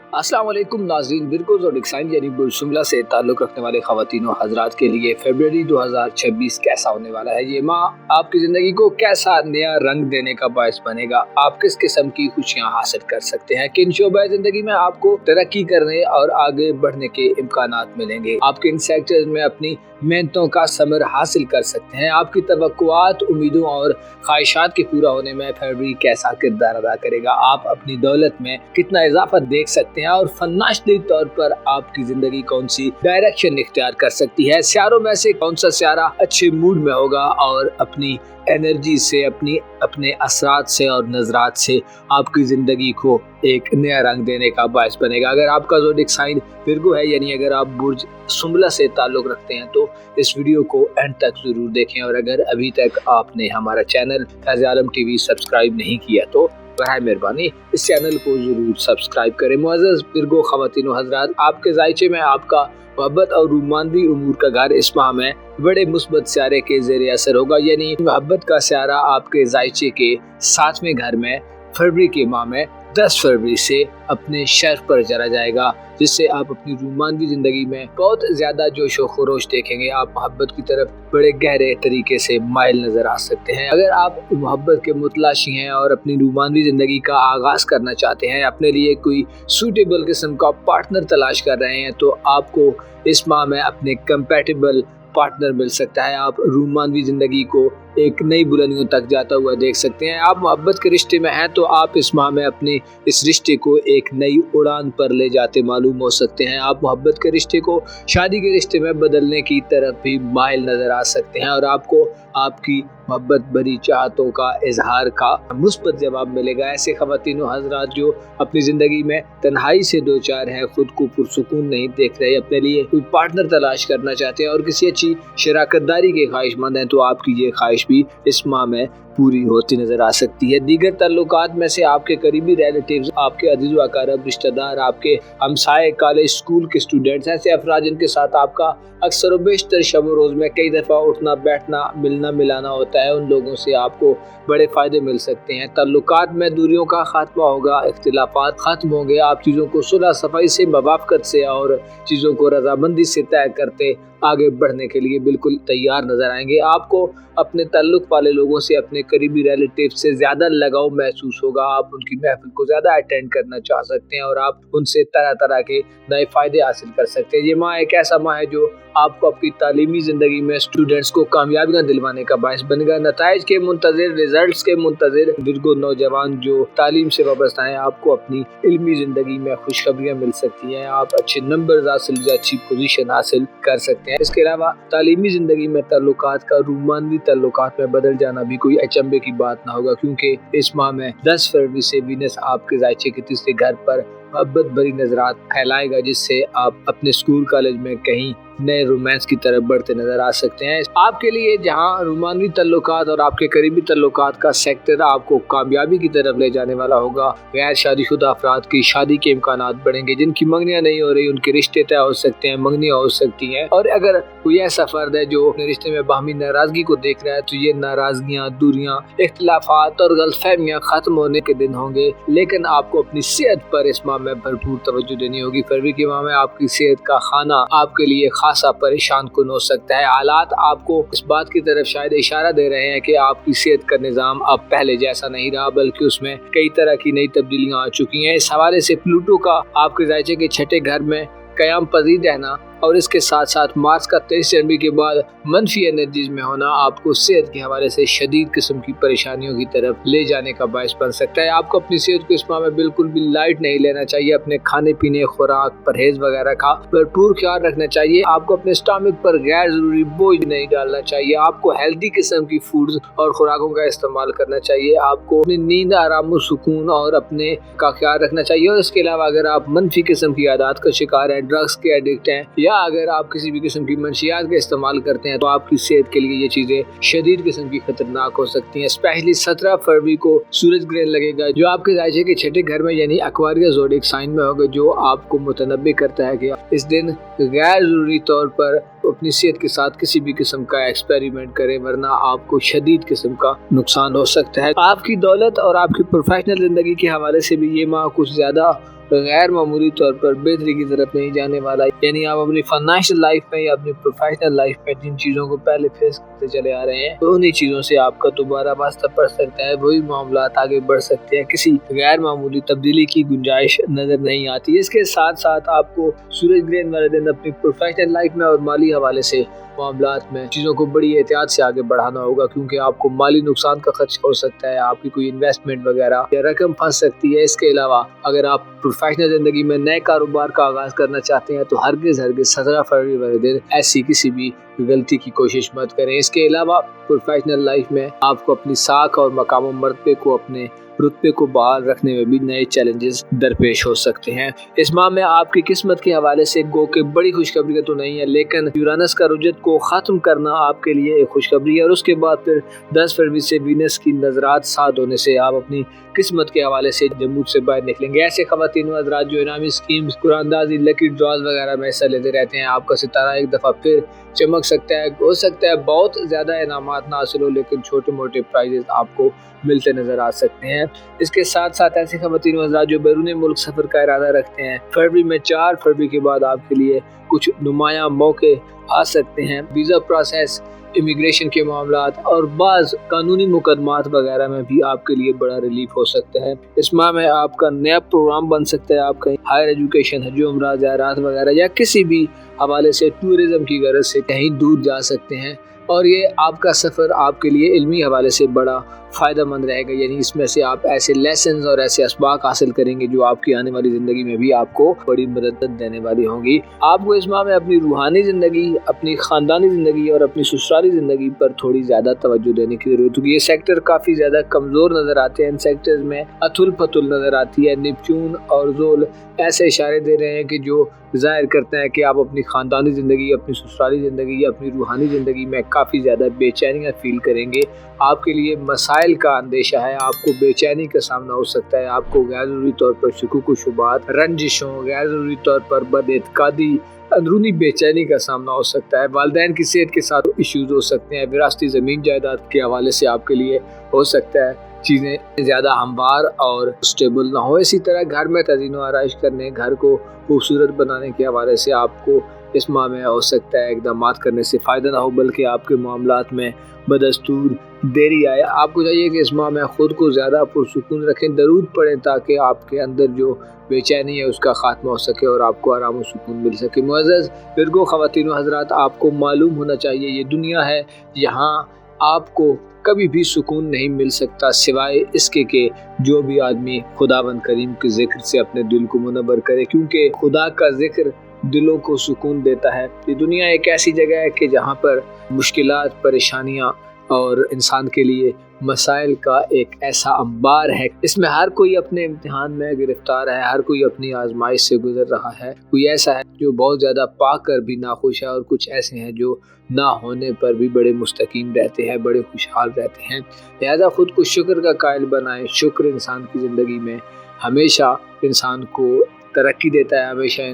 अस्सलाम वालेकुम नाज़रीन। विरगो ज़ोडिक साइन यानी बुर्ज शुमला से ताल्लुक़ रखने वाले ख़वातीन और हज़रात के लिए फरवरी 2026 कैसा होने वाला है। ये माह आपकी ज़िंदगी को कैसा नया रंग देने का बायस बनेगा। आप किस किस्म की खुशियाँ हासिल कर सकते हैं, किन शोबे ज़िंदगी में आपको तरक्की करने और आगे बढ़ने के इम्कानात मिलेंगे, आप किन सेक्टर्स में अपनी मेहनतों का समर हासिल कर सकते हैं, आपकी तवक्कुआत, उम्मीदों और ख्वाहिशात के पूरा होने में फरवरी कैसा किरदार अदा करेगा, आप अपनी दौलत में कितना इजाफा देख सकते हैं और फन्नाशली तौर पर आपकी जिंदगी कौन सी डायरेक्शन इख्तियार कर सकती है। सियारों में से कौन सा सियारा अच्छे मूड में होगा और अपनी एनर्जी से, अपने असरात से और नजरात से आपकी ज़िंदगी को एक नया रंग देने का बायस बनेगा। अगर आपका ज़ोडिक साइन विरगो है यानी अगर आप बुर्ज शुमला से ताल्लुक़ रखते हैं तो इस वीडियो को एंड तक ज़रूर देखें। और अगर अभी तक आपने हमारा चैनल फैज़ आलम टीवी सब्सक्राइब नहीं किया तो बराए मेहरबानी इस चैनल को ज़रूर सब्सक्राइब करें। मुअज़्ज़ज़ विरगो ख़वातीन व हज़रात, आपके ज़ायचे में आपका मोहब्बत और रूमानवी उमूर का घर इस माह में बड़े मुस्बत सियारे के ज़ेरे असर होगा, यानी मोहब्बत का सियारा आपके ज़ायचे के 7वें घर में फरवरी के माह में 10 फरवरी से अपने शर्फ पर चला जाएगा, जिससे आप अपनी रूमानवी ज़िंदगी में बहुत ज़्यादा जोश व खरोश देखेंगे। आप मोहब्बत की तरफ बड़े गहरे तरीके से माइल नज़र आ सकते हैं। अगर आप मोहब्बत के मुतलाशी हैं और अपनी रूमानवी ज़िंदगी का आगाज़ करना चाहते हैं, अपने लिए कोई सूटेबल किस्म का पार्टनर तलाश कर रहे हैं, तो आपको इस माह में अपने कंपैटिबल पार्टनर मिल सकता है। आप रूमानवी ज़िंदगी को एक नई बुलंदियों तक जाता हुआ देख सकते हैं। आप मोहब्बत के रिश्ते में हैं तो आप इस माह में अपने इस रिश्ते को एक नई उड़ान पर ले जाते मालूम हो सकते हैं। आप मोहब्बत के रिश्ते को शादी के रिश्ते में बदलने की तरफ भी माइल नज़र आ सकते हैं और आपको आपकी मोहब्बत भरी चाहतों का इजहार का मुस्बत जवाब मिलेगा। ऐसे ख़वातीन व हज़रात जो अपनी ज़िंदगी में तन्हाई से दो चार हैं, खुद को पुरसुकून नहीं देख रहे, अपने लिए कोई पार्टनर तलाश करना चाहते हैं और किसी अच्छी शराकतदारी के ख्वाहिशमंद हैं, तो आपकी ये ख्वाहिश भी इस माह में पूरी होती नजर आ सकती है। दीगर ताल्लुकात में से आपके करीबी रिलेटिव्स, आपके अजीज़ व अक़ारब रिश्तेदार, आपके हमसाए, कॉलेज स्कूल के स्टूडेंट्स, ऐसे अफराद जिनके साथ आपका अक्सर व बेशतर शब व रोज़ में कई दफ़ा उठना बैठना मिलना मिलाना होता है, उन लोगों से आपको बड़े फ़ायदे मिल सकते हैं। ताल्लुकात में दूरियों का खात्मा होगा, इख्तिलाफात ख़त्म होंगे, आप चीज़ों को सुलह सफ़ाई से, मवाफ़क़त से और चीज़ों को रज़ामंदी से तय करते आगे बढ़ने के लिए बिल्कुल तैयार नज़र आएंगे। आपको अपने ताल्लुक़ वाले लोगों से, अपने करीबी रिलेटिव से ज़्यादा लगाव महसूस होगा, आप उनकी महफिल को ज़्यादा अटेंड करना चाह सकते हैं और आप उनसे तरह तरह के नए फ़ायदे हासिल कर सकते हैं। ये माह एक ऐसा माह है जो आपको अपनी तालीमी ज़िंदगी में स्टूडेंट्स को कामयाबियाँ दिलवाने का बायस बनेगा। नताइज के मुंतज़िर, रिजल्ट्स के मुंतज़िर विरगो नौजवान जो तालीम से वाबस्ता हैं, आपको अपनी इल्मी ज़िंदगी में खुशखबरियाँ मिल सकती हैं, आप अच्छे नंबर हासिल, अच्छी पोजीशन हासिल कर सकते हैं। इसके अलावा तालीमी ज़िंदगी में ताल्लुकात का रूमानवी ताल्लुकात में बदल जाना भी कोई अचंभे की बात ना होगा, क्योंकि इस माह में 10 फरवरी से वीनस आपके ज़ायचे के तीसरे घर पर मोहब्बत भरी नजरात फैलाएगा, जिससे आप अपने स्कूल कॉलेज में कहीं नए रोमांस की तरफ बढ़ते नजर आ सकते हैं। आपके लिए जहां रूमानवी तल्लुकात और आपके करीबी तल्लुकात का सेक्टर आपको कामयाबी की तरफ ले जाने वाला होगा, गैर शादीशुदा अफराद की शादी के इम्कानात बढ़ेंगे, जिनकी मंगनियां नहीं हो रही उनके रिश्ते तय हो सकते हैं, मंगनियां हो सकती हैं। और अगर कोई ऐसा फर्द है जो अपने रिश्ते में बाहमी नाराजगी को देख रहा है, तो ये नाराजगियां, दूरियां, इख्तिलाफात और गलतफहमियां खत्म होने के दिन होंगे। लेकिन आपको अपनी सेहत पर इस माह में भरपूर तवज्जो देनी होगी। फरवरी के माह में आपकी सेहत का खाना आपके लिए खासा परेशान कुन हो सकता है। हालात आपको इस बात की तरफ शायद इशारा दे रहे हैं कि आपकी सेहत का निज़ाम अब पहले जैसा नहीं रहा, बल्कि उसमें कई तरह की नई तब्दीलियां आ चुकी हैं। इस हवाले से प्लूटो का आपके ज़ायचे के छठे घर में क़याम पजीर रहना और इसके साथ साथ मार्च का 23 जनवरी के बाद मनफी एनर्जीज में होना आपको सेहत के हवाले से शदीद किस्म की परेशानियों की तरफ ले जाने का बायस बन सकता है। आपको अपनी सेहत को इस माह में बिल्कुल भी लाइट नहीं लेना चाहिए। अपने खाने पीने, खुराक, परहेज वगैरह का भरपूर ख्याल रखना चाहिए। आपको अपने स्टमक पर गैर जरूरी बोझ नहीं डालना चाहिए। आपको हेल्दी किस्म की फूड्स और खुराकों का इस्तेमाल करना चाहिए। आपको अपनी नींद, आराम और सुकून और अपने का ख्याल रखना चाहिए। और इसके अलावा अगर आप मनफी किस्म की आदत का शिकार हैं, ड्रग्स के एडिक्ट हैं, या अगर आप किसी भी किस्म की मंशियात का इस्तेमाल करते हैं, तो आपकी सेहत के लिए ये चीजें शदीद किस्म की खतरनाक हो सकती हैं। स्पेशली 17 फरवरी को सूरज ग्रहण लगेगा, जो आपके ज़ायचे के छठे घर में यानी एक्वेरियस ज़ोडिक साइन में होगा, जो आपको मुतनब्बे करता है कि इस दिन गैर जरूरी तौर पर अपनी सेहत के साथ किसी भी किस्म का एक्सपेरिमेंट करें, वरना आपको शदीद किस्म का नुकसान हो सकता है। आपकी दौलत और आपकी प्रोफेशनल जिंदगी के हवाले से भी ये माह कुछ ज्यादा गैर मामूली तौर पर बेहतरी की तरफ नहीं जाने वाला। यानी आप अपनी फाइनेंशियल लाइफ में या अपनी प्रोफेशनल लाइफ में जिन चीज़ों को पहले फेस करते चले आ रहे हैं, तो उन्हीं चीज़ों से आपका दोबारा वास्ता पड़ सकता है, वही मामला आगे बढ़ सकते हैं, किसी गैर मामूली तब्दीली की गुंजाइश नजर नहीं आती। इसके साथ साथ आपको सूरज ग्रहण वाले दिन अपनी प्रोफेशनल लाइफ में और माली हवाले से मामलात में चीज़ों को बड़ी एहतियात से आगे बढ़ाना होगा, क्योंकि आपको माली नुकसान का खर्च हो सकता है, आपकी कोई इन्वेस्टमेंट वगैरह या रकम फंस सकती है। इसके अलावा अगर आप प्रोफेशनल ज़िंदगी में नए कारोबार का आगाज़ करना चाहते हैं तो हरगिज़ 17 फरवरी वाले दिन ऐसी किसी भी गलती की कोशिश मत करें। इसके अलावा प्रोफेशनल लाइफ में आपको अपनी साख और मकाम मर्तबे को, अपने रुतबे को बहाल रखने में भी नए चैलेंजेस दरपेश हो सकते हैं। इस माह में आपकी किस्मत के हवाले से गो के बड़ी खुशखबरी तो नहीं है, लेकिन यूरानस का रुजत को ख़त्म करना आपके लिए एक खुशखबरी है। और उसके बाद फिर 10 फरवरी से वीनस की नजरात साथ होने से आप अपनी किस्मत के हवाले से जमूद से बाहर निकलेंगे। ऐसे खवातीन हज़रात जो इनामी स्कीम्स, कुरानदाजी, लकी ड्रॉज वगैरह में हिस्सा लेते रहते हैं, आपका सितारा एक दफ़ा फिर चमक सकता है। हो सकता है बहुत ज़्यादा इनामात ना हासिल हो, लेकिन छोटे मोटे प्राइजेस आपको मिलते नजर आ सकते हैं। इसके साथ साथ ऐसे खवातीन हज़रात जो बैरून मुल्क सफ़र का इरादा रखते हैं, फरवरी में 4 फरवरी के बाद आपके लिए कुछ नुमायां मौके आ सकते हैं। वीज़ा प्रोसेस, इमिग्रेशन के मामलात और बाज़ कानूनी मुकदमात वगैरह में भी आपके लिए बड़ा रिलीफ हो सकता है। इस माह में आपका नया प्रोग्राम बन सकता है। आप कहीं हायर एजुकेशन, हज उम्रा, ज़ियारत वगैरह या किसी भी हवाले से टूरिज़म की गरज से कहीं दूर जा सकते हैं, और ये आपका सफ़र आपके लिए इल्मी हवाले से बड़ा फ़ायदा मंद रहेगा। यानी इसमें से आप ऐसे लेसन्स और ऐसे असबाक हासिल करेंगे जो आपकी आने वाली ज़िंदगी में भी आपको बड़ी मदद देने वाली होंगी। आपको इस माह में अपनी रूहानी ज़िंदगी, अपनी ख़ानदानी ज़िंदगी और अपनी ससुराली ज़िंदगी पर थोड़ी ज़्यादा तवज्जो देने की ज़रूरत होगी। ये सेक्टर काफ़ी ज़्यादा कमज़ोर नज़र आते हैं। इन सेक्टर्स में अथुल पथुल नज़र आती है। नेपच्यून और ज़ोल ऐसे इशारे दे रहे हैं कि जो ज़ाहिर करता है कि आप अपनी ख़ानदानी ज़िंदगी, अपनी ससुराली ज़िंदगी या अपनी रूहानी ज़िंदगी में काफ़ी ज़्यादा बेचैनियाँ फ़ील करेंगे। आपके लिए मसाइल का अंदेशा है, आपको बेचैनी का सामना हो सकता है, आपको गैर ज़रूरी तौर पर शुकूक व शुबात, रंजिशों, गैर ज़रूरी तौर पर बदएतकादी, अंदरूनी बेचैनी का सामना हो सकता है। वालिदैन की सेहत के साथ इश्यूज हो सकते हैं। विरासती ज़मीन जायदाद के हवाले से आपके लिए हो सकता है चीज़ें ज़्यादा हमवार और स्टेबल ना हो। इसी तरह घर में तज़ीन व आराइश करने, घर को खूबसूरत बनाने के हवाले से आपको इस माह में हो सकता है इक़दाम करने से फ़ायदा ना हो, बल्कि आपके मामलात में बदस्तूर देरी आए। आपको चाहिए कि इस माह में ख़ुद को ज़्यादा पुरसुकून रखें, दरूद पढ़ें, ताकि आपके अंदर जो बेचैनी है उसका ख़ात्मा हो सके और आपको आराम और सुकून मिल सके। मुअज़्ज़ज़ विरगो ख़वातीन हज़रात, आपको मालूम होना चाहिए ये दुनिया है, यहाँ आपको कभी भी सुकून नहीं मिल सकता सिवाय इसके कि जो भी आदमी खुदावंद करीम के ज़िक्र से अपने दिल को मुनव्वर करे, क्योंकि खुदा का ज़िक्र दिलों को सुकून देता है। ये दुनिया एक ऐसी जगह है कि जहाँ पर मुश्किलात, परेशानियाँ और इंसान के लिए मसाइल का एक ऐसा अंबार है। इसमें हर कोई अपने इम्तिहान में गिरफ्तार है, हर कोई अपनी आजमाइश से गुजर रहा है। कोई ऐसा है जो बहुत ज़्यादा पाकर भी नाखुश है, और कुछ ऐसे हैं जो ना होने पर भी बड़े मुस्तकीम रहते हैं, बड़े खुशहाल रहते हैं। लिहाजा ख़ुद को शुक्र का कायल बनाएं। शुक्र इंसान की ज़िंदगी में हमेशा इंसान को तरक्की देता है, हमेशा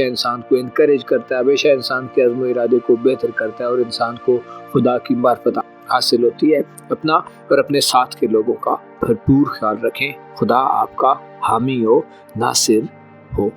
इंसान को इनकरेज करता है, हमेशा इंसान के अज़्म इरादे को बेहतर करता है, और इंसान को खुदा की मार्फत हासिल होती है। अपना और अपने साथ के लोगों का भरपूर ख्याल रखें। खुदा आपका हामी हो, नासिर हो।